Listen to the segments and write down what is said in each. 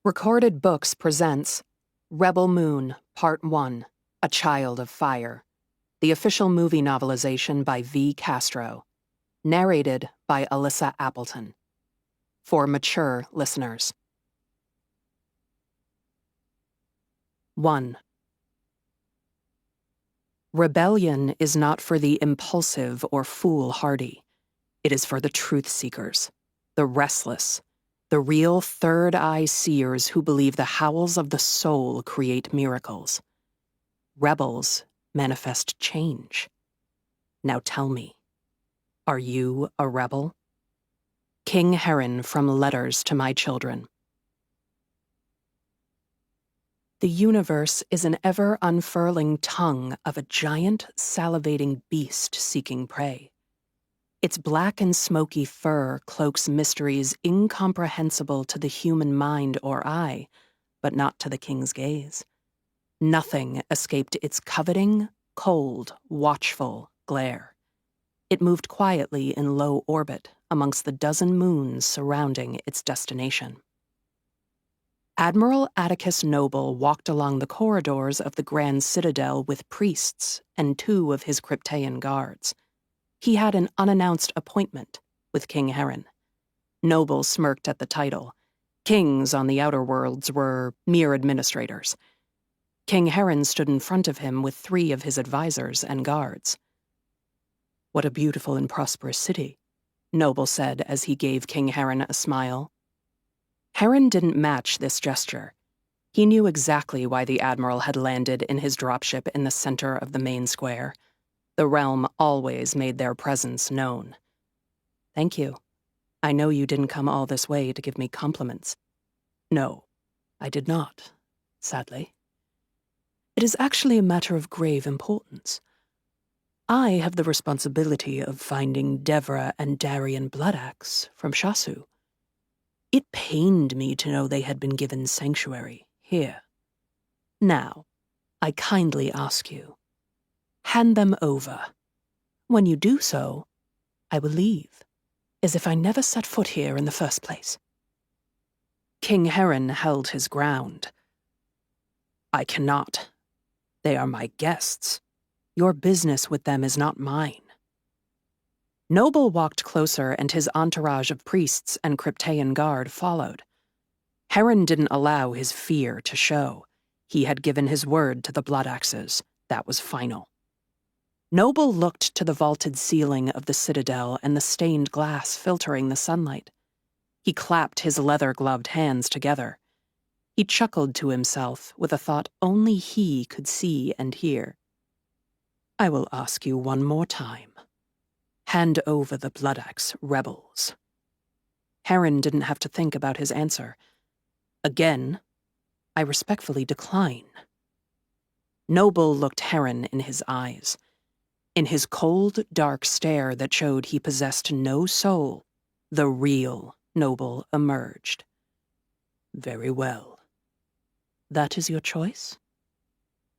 Recorded Books presents Rebel Moon, Part 1, A Child of Fire, the official movie novelization by V. Castro, narrated by Alyssa Appleton. For mature listeners. 1. Rebellion is not for the impulsive or foolhardy. It is for the truth-seekers, the restless, the real third-eye seers who believe the howls of the soul create miracles. Rebels manifest change. Now tell me, are you a rebel? King Heron from Letters to My Children. The universe is an ever-unfurling tongue of a giant, salivating beast seeking prey. Its black and smoky fur cloaks mysteries incomprehensible to the human mind or eye, but not to the king's gaze. Nothing escaped its coveting, cold, watchful glare. It moved quietly in low orbit amongst the dozen moons surrounding its destination. Admiral Atticus Noble walked along the corridors of the Grand Citadel with priests and 2 of his Kryptean guards. He had an unannounced appointment with King Heron. Noble smirked at the title. Kings on the outer worlds were mere administrators. King Heron stood in front of him with 3 of his advisors and guards. "What a beautiful and prosperous city," Noble said as he gave King Heron a smile. Heron didn't match this gesture. He knew exactly why the Admiral had landed in his dropship in the center of the main square. The realm always made their presence known. "Thank you. I know you didn't come all this way to give me compliments." "No, I did not, sadly. It is actually a matter of grave importance. I have the responsibility of finding Devra and Darian Bloodaxe from Shasu. It pained me to know they had been given sanctuary here. Now, I kindly ask you, hand them over. When you do so, I will leave, as if I never set foot here in the first place." King Heron held his ground. "I cannot. They are my guests. Your business with them is not mine." Noble walked closer, and his entourage of priests and Kryptean guard followed. Heron didn't allow his fear to show. He had given his word to the Bloodaxes. That was final. Noble looked to the vaulted ceiling of the citadel and the stained glass filtering the sunlight. He clapped his leather-gloved hands together. He chuckled to himself with a thought only he could see and hear. "I will ask you one more time. Hand over the Bloodaxe rebels." Heron didn't have to think about his answer. "Again, I respectfully decline." Noble looked Heron in his eyes. In his cold, dark stare that showed he possessed no soul, the real Noble emerged. "Very well. That is your choice?"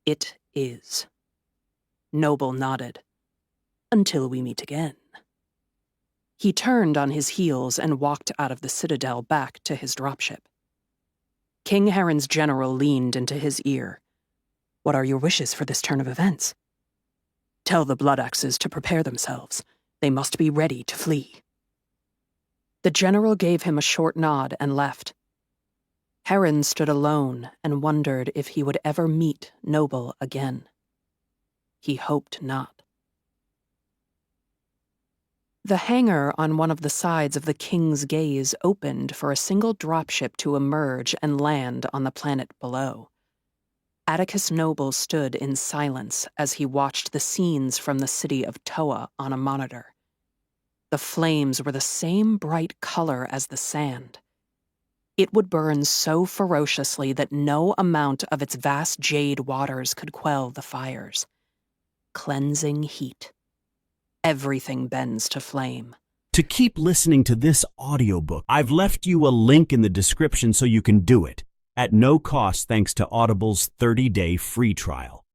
"It is." Noble nodded. "Until we meet again." He turned on his heels and walked out of the citadel back to his dropship. King Heron's general leaned into his ear. "What are your wishes for this turn of events?" "Tell the Bloodaxes to prepare themselves. They must be ready to flee." The general gave him a short nod and left. Heron stood alone and wondered if he would ever meet Noble again. He hoped not. The hangar on one of the sides of the King's Gaze opened for a single dropship to emerge and land on the planet below. Atticus Noble stood in silence as he watched the scenes from the city of Toa on a monitor. The flames were the same bright color as the sand. It would burn so ferociously that no amount of its vast jade waters could quell the fires. Cleansing heat. Everything bends to flame. To keep listening to this audiobook, I've left you a link in the description so you can do it, at no cost thanks to Audible's 30-day free trial.